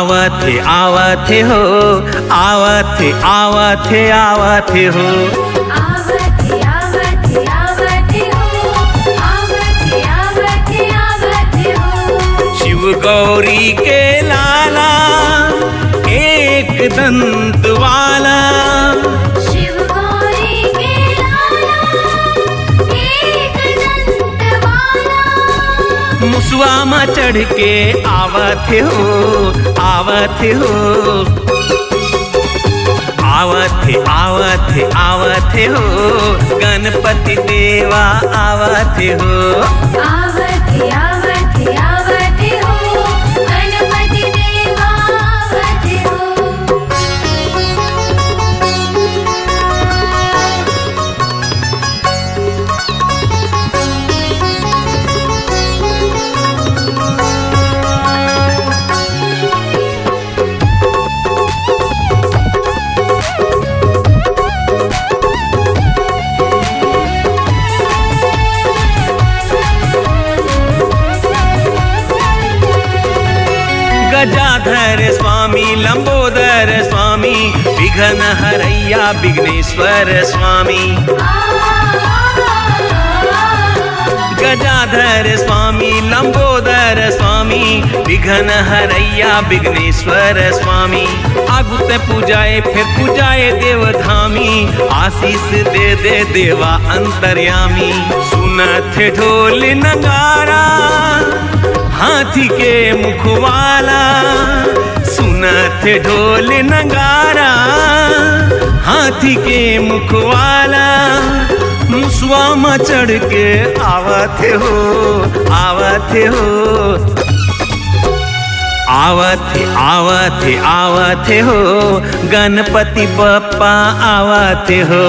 आवथे आवथे हो, आवथे आवथे आवथे हो। आवथे आवथे आवथे हो, आवथे आवथे आवथे हो। शिव गौरी के लाला एक दंत वाला, शिव गौरी के लाला एक दंत वाला। मुसवा में चढ़ के आवथे हो, आवथे हो। आवथे आवथे आवथे हो, गणपति देवा आवथे हो। आवथे आवथे आवथे हो, गणपति देवा आवथे हो। गजाधर स्वामी, लंबोदर स्वामी, विघ्न हरैया विघ्नेश्वर स्वामी। गजाधर स्वामी, लंबोदर स्वामी, विघ्न हरैया विघ्नेश्वर स्वामी। आगुत पूजाए फिर पूजाए देवधामी, आशीष दे दे देवा अंतर्यामी। सुनत ढोल नगारा हाथी के मुख वाला, सुनत ढोल नगारा हाथी के मुख वाला। मुसवा में चढ़ के आवथे हो, आवथे हो। आवथे आवथे आवथे हो, गणपति बप्पा आवथे हो।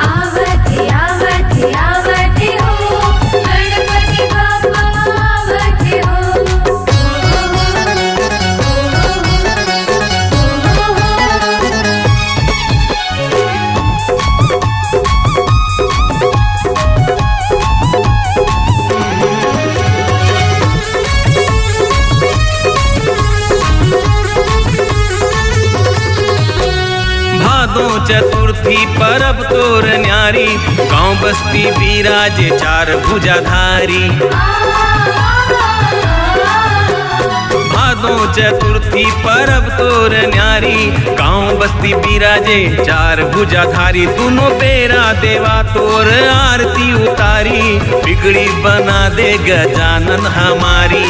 आवथे आवथे आवथे हो, गणपति बाप्पा आवथे हो। भादो चतुर्थी परब तोर न्यारी, गांव बस्ती बिराजे चार भुजाधारी। भादो चतुर्थी परब तोर न्यारी, गांव बस्ती बिराजे चार भुजाधारी। दोनों बेरा देवा तोर आरती उतारी, बिगड़ी बना दे गजानन हमारी।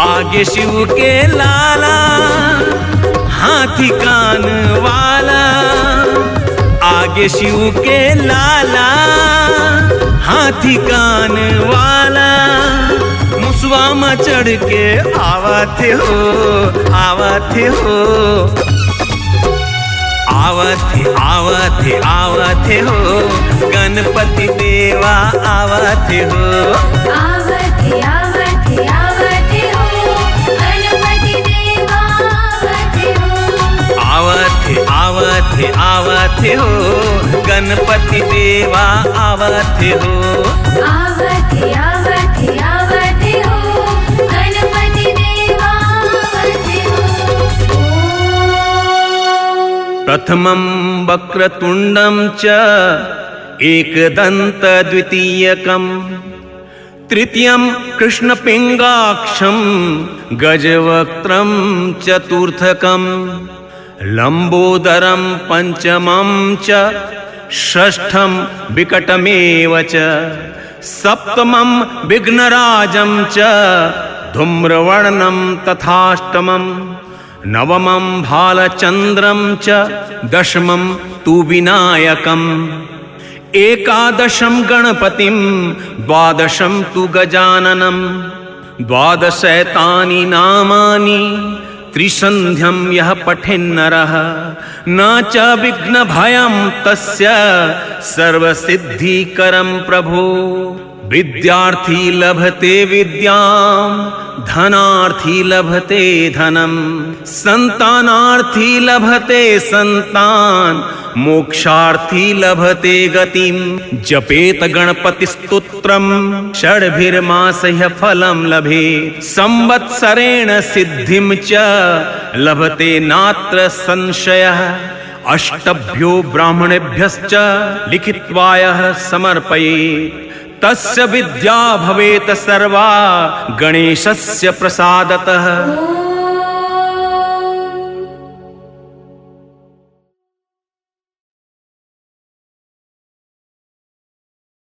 आगे शिव के लाला हाथी कान वाला, आगे शिव के लाला हाथी कान वाला। मुसवा में चढ़ के आवथे हो, आवथे हो। आवथे आवथे आवथे हो, गणपति देवा आवथे हो। आवथे आवथे आवथे हो, गणपति देवा आवथे हो। आवथे आवथे आवथे हो, गणपति देवा आवथे हो। आवथे आवथे आवथे हो, गणपति देवा आवथे हो। प्रथमं वक्रतुण्डं च एकदन्त द्वितीयकं, तृतीयं कृष्णपिङ्गाक्षं गजवक्त्रं चतुर्थकं, लंबोदरं पंचमं च षष्ठं विकटमेव च, सप्तमं विघ्नराजं च धूम्रवर्णं तथाष्टमं, नवमं भालचन्द्रं च दशमं तु विनायकम्, एकादशं गणपतिं द्वादशं तु गजाननं, द्वादशैतानि नामानि त्रिसन्ध्यं यः पठेन्नरः न च विघ्नभयं तस्य सर्वसिद्धिकरं प्रभो। विद्यार्थी लभते विद्यां धनार्थी लभते धनं संतानार्थी लभते संतान मोक्षार्थी लभते गतिं जपेत गणपतिस्तोत्रं षड्भिर्मासह्य फलं लभेत् संवत्सरेण सिद्धिं च लभते नात्र संशयः अष्टभ्यो ब्राह्मणेभ्यश्च लिखित्वायः समर्पयेत् तस्य विद्या भवेत् सर्वा गणेशस्य प्रसादतः।